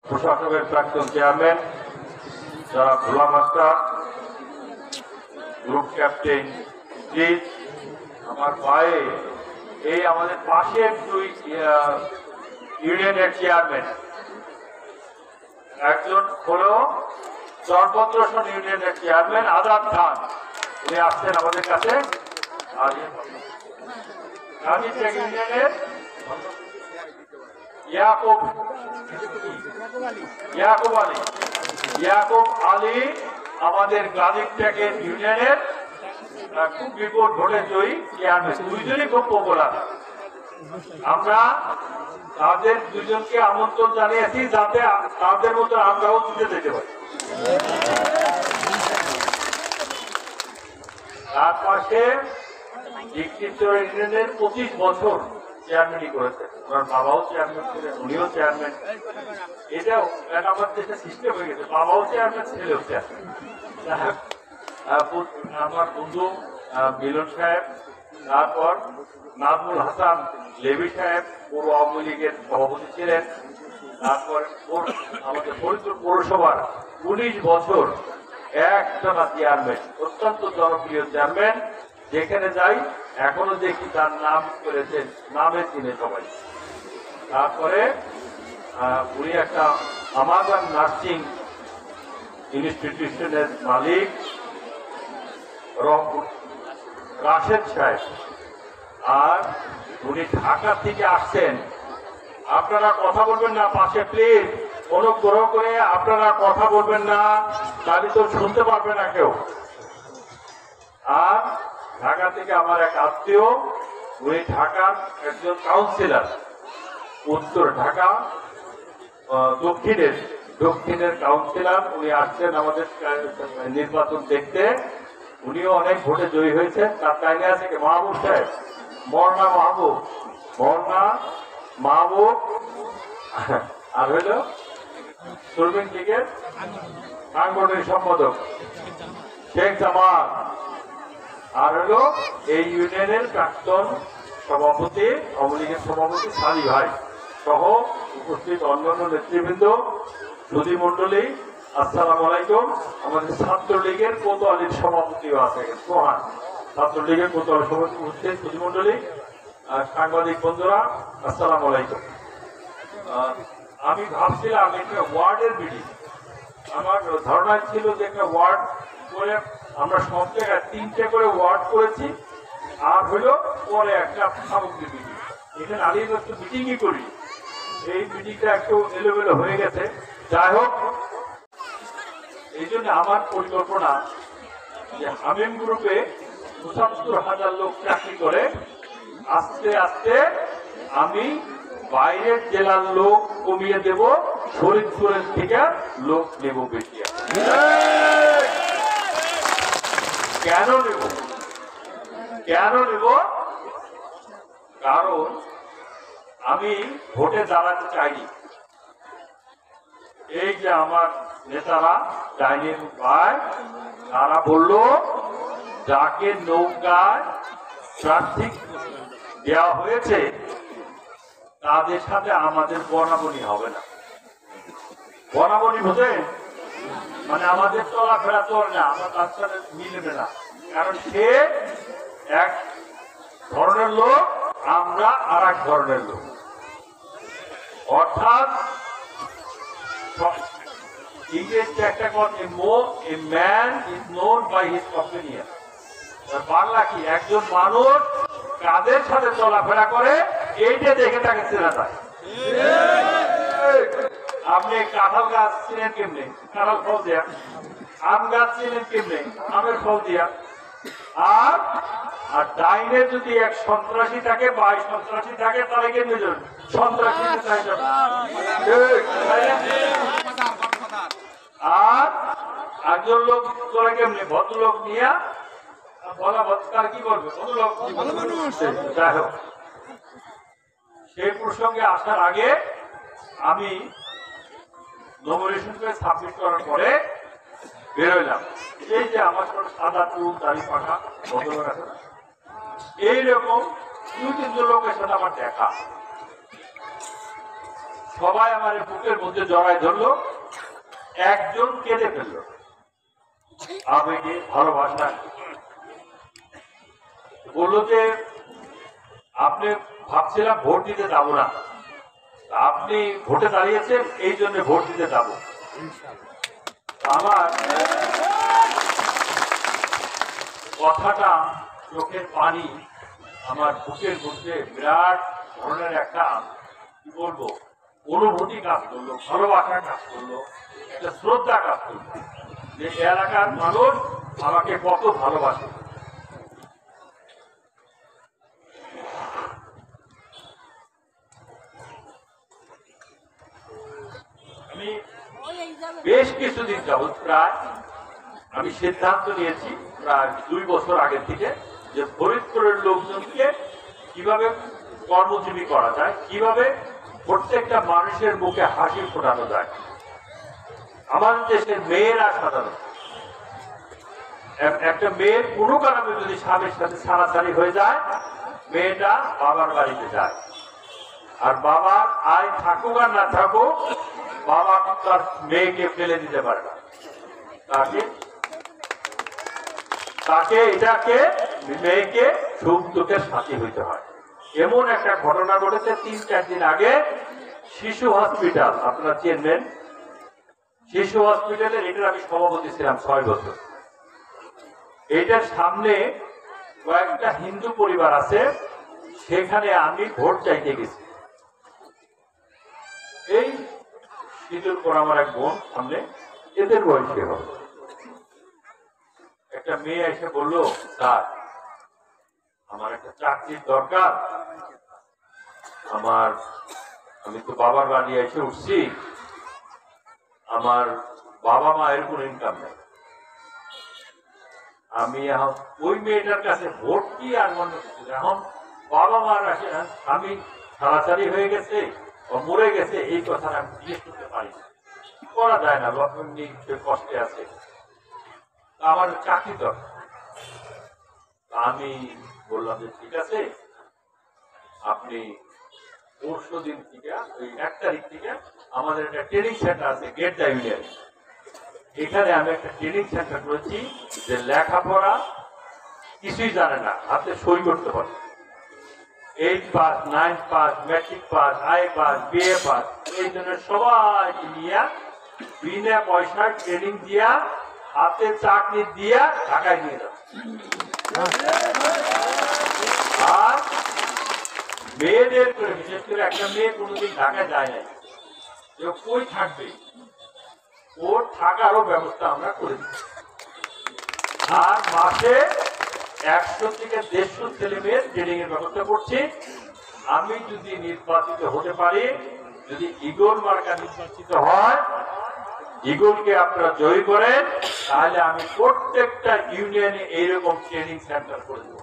প্রশাসকের প্রাক্তন চেয়ারম্যান যারা ভোলা মাস্টার, গ্রুপ ক্যাপ্টেন জিৎ, আমার ভাই, এই আমাদের পাশের দুই ইউনিয়নের চেয়ারম্যান, একজন হলো চরপত্রসন ইউনিয়নের চেয়ারম্যান আজাদ খান, উনি আসছেন আমাদের কাছে। আর গাজীটেক ইউনিয়নের ইয়াকুব আলী আমাদের গাজীটেকের ইউনিয়নের খুব বিপুল ভোটে জয়ী চেয়ারম্যান, দুইজনই খুব পপুলার। আমরা তাদের দুজনকে আমন্ত্রণ জানিয়েছি যাতে তাদের মতো আমরাও জিতে যেতে পারি। তার পাশে ইউনিয়নের 25 বছর চেয়ারম্যানই করেছেন, ওনার বাবাও চেয়ারম্যান ছিলেন, উনিও চেয়ারম্যান। এটাও আমার দেশে সিস্টেম হয়ে গেছে, বাবাও চেয়ারম্যান, ছেলেও চেয়ারম্যান। আমার বন্ধু মিলন সাহেব, তারপর নাজমুল হাসান লেবি সাহেব পৌর আওয়ামী লীগের সভাপতি ছিলেন। তারপর আমাদের ফরিদপুর পৌরসভার 19 বছর একটানা চেয়ারম্যান, অত্যন্ত জনপ্রিয় চেয়ারম্যান। যেখানে যাই এখনো দেখি তার নাম করেছেন, নামে চিনে সবাই। তারপরে উনি একটা আমাজন নার্সিং ইনস্টিটিউশনের মালিক রংপুর রাশেদ সাহেব, আর উনি ঢাকা থেকে আসছেন। আপনারা কথা বলবেন না পাশে, প্লিজ অনুগ্রহ করে আপনারা কথা বলবেন না, তাহলে তো শুনতে পারবে না কেউ। আর ঢাকা থেকে আমার এক আত্মীয়, উনি ঢাকার একজন কাউন্সিলর, উত্তর ঢাকা দক্ষিণের কাউন্সিলর, উনি আসছেন আমাদের নির্বাচন দেখতে। উনিও অনেক ভোটে জয়ী হয়েছেন। তার কাহিনী আছে কি, মাহবুব সাহেব, মরনা মাহবুব, আর হইল শ্রমিক লীগের সাংগঠনিক সম্পাদক শেখ জামাল, আর হলো এই ইউনিয়নের প্রাক্তন সভাপতি, আওয়ামী লীগের সভাপতি সালি ভাই সহ উপস্থিত অন্যান্য নেতৃবৃন্দ, সুধী মন্ডলী, আসসালামু আলাইকুম। আমাদের ছাত্রলীগের কোতোয়ালির সভাপতিও আছে, সোহান, ছাত্রলীগের কোতোয়ালি সভাপতি উপস্থিত, সুধী মন্ডলী, সাংবাদিক বন্ধুরা, আসসালামু আলাইকুম। আমি ভাবছিলাম একটা ওয়ার্ডের মিটিং, আমার ধারণা ছিল যে একটা ওয়ার্ড করে আমরা সব জায়গায় 3টে করে ওয়ার্ড করেছি, আর হলো পরে একটা সামগ্রিক মিটিং। এখানে আমি একটু মিটিংই করি, এই মিটিংটা একটু এলোমেলো হয়ে গেছে। যাই হোক, এই জন্য আমার পরিকল্পনা যে হামিম গ্রুপে ৭৫,০০০ লোক চাকরি করে, আস্তে আস্তে আমি বাইরের জেলার লোক কমিয়ে দেব, ফরিদপুরের থেকে লোক নেব বেশি। কেন নেব? কারণ আমি ভোটে দাঁড়াতে চাইনি। এই যে আমার নেতারা ডাইনিং ভাই, তারা বলল যাকে নৌকায় প্রার্থী দেওয়া হয়েছে তাদের সাথে আমাদের বনাবনি হবে না। বনাবনি বোঝে, মানে আমাদের চলাফেরা চল না, আমার তার সাথে মিলবে না। কারণ সে এক ধরনের লোক, আমরা আর এক ধরনের লোক। অর্থাৎ ইংরেজিতে একটা কথা, a man is known by his companion. Bangla কি, একজন মানুষ কাদের সাথে চলাফেরা করে এইটা দেখে তাকে চেনা যায়। আপনি কাঁঠাল গাছ চিনেন কেমনে? কাঁঠাল ফল দিয়া। আম গাছ চিনেন কেমনে? আমের ফল দিয়া। আর ডাইনে যদি এক সন্ত্রাসী থাকে বা সন্ত্রাসী থাকে, তাহলে কেমনে যাবে? সন্ত্রাসী। আর একজন লোক চলে কেমনে? ভদ্রলোক নিয়ে বলা ভদ্রকার কি করবে? ভদ্রলোক যাই হোক, সেই প্রসঙ্গে আসার আগে আমি নমিনেশন করে সাবমিট করার পরে বেরোলাম। এই যে আমার সাদা চুল, দাড়ি পাখা ভদ্রলোক আছে, এইরকম 2-3 লোকের সাথে আমার দেখা। সবাই আমার বুকের মধ্যে জড়ায় ধরলো, একজন কেঁদে ফেললো আবেগে ভালোবাসা, বললো যে আপনি ভাবছিলাম ভোট দিতে যাবো না, আপনি ভোটে দাঁড়িয়েছেন এই জন্য ভোট দিতে যাবো। আমার কথাটা চোখের পানি আমার বুকের মধ্যে বিরাট ধরনের একটা কি বলবো অনুভূতি কাজ করলো, ভালোবাসা কাজ করলো, একটা শ্রদ্ধা কাজ করলো যে এলাকার মানুষ আমাকে কত ভালোবাসে। আমি বেশ কিছুদিন যাবৎ প্রায় আমি সিদ্ধান্ত নিয়েছি প্রায় 2 বছর আগের থেকে যে ফরিদপুরের লোকজনকে কিভাবে কর্মজীবী করা যায়, কিভাবে প্রত্যেকটা মানুষের মুখে হাসি ফোটানো যায়। আমাদের দেশের মেয়েরা সাধারণত একটা মেয়ের কোনো কারণে যদি স্বামীর সাথে ছাড়াছাড়ি হয়ে যায়, মেয়েটা বাবার বাড়িতে যায়, আর বাবার আয় থাকুক আর না থাকুক বাবা তার মেয়েকে ফেলে দিতে পারে না, তাকে এটাকে মেয়েকে সুখ দুঃখের সাথী হইতে হয়। এমন একটা ঘটনা ঘটেছে 3-4 দিন আগে শিশু হসপিটাল, আপনারা চেনবেন শিশু হসপিটালের, এটার আমি সভাপতি ছিলাম 6 বছর। এটার সামনে কয়েকটা হিন্দু পরিবার আছে, সেখানে আমি ভোট চাইতে গেছি। এই শীতের পর আমার এক বোন সামনে, এদের বয়সী হবে, একটা মেয়ে এসে বললো স্যার আমার একটা চাকরির দরকার, আমি তো বাবার বাড়ি এসে উঠছি, আমার বাবা মায়ের কোনো ইনকাম নেই, আমি এখন ওই মেয়েটার কাছে ভোট কি আর মনে করছি, এখন বাবা মার আসে আমি ছাড়াছাড়ি হয়ে গেছে ও মরে গেছে এই কথা আমি জিজ্ঞেস করতে পারি না, করা যায় না, কষ্টে আছে, আমার চাকরি দরকার। আমি বললাম যে ঠিক আছে, আপনি পরশু দিন থেকে ওই 1 তারিখ থেকে আমাদের একটা ট্রেনিং সেন্টার আছে গেটদা ইউনিয়নে, এখানে আমি একটা ট্রেনিং সেন্টার করেছি যে লেখাপড়া কিছুই জানে না, হাতে সই করতে পারে, 8 pass 9 pass matric pass I pass BA pass, এই জন্য সবাইকে নিয়ে বিনা পয়সায় ট্রেনিং দিয়া হাতে চাকরি দিয়া ঢাকায় নিয়ে যাবে। আর মেয়েদের করে, বিশেষ করে একটা মেয়ে কোনোদিন ঢাকায় যায় নাই, যে কই থাকবে ওর থাকারও ব্যবস্থা আমরা করে দিচ্ছি। আর মাসে 100 থেকে 150 ছেলে মেয়ের ট্রেনিং এর ব্যবস্থা করছি। আমি যদি নির্বাচিত হতে পারি, যদি ইগল মার্কা নির্বাচিত হয়, ইগলকে আপনারা জয়ী করেন, তাহলে আমি প্রত্যেকটা ইউনিয়নে এইরকম ট্রেনিং সেন্টার করে দেবো।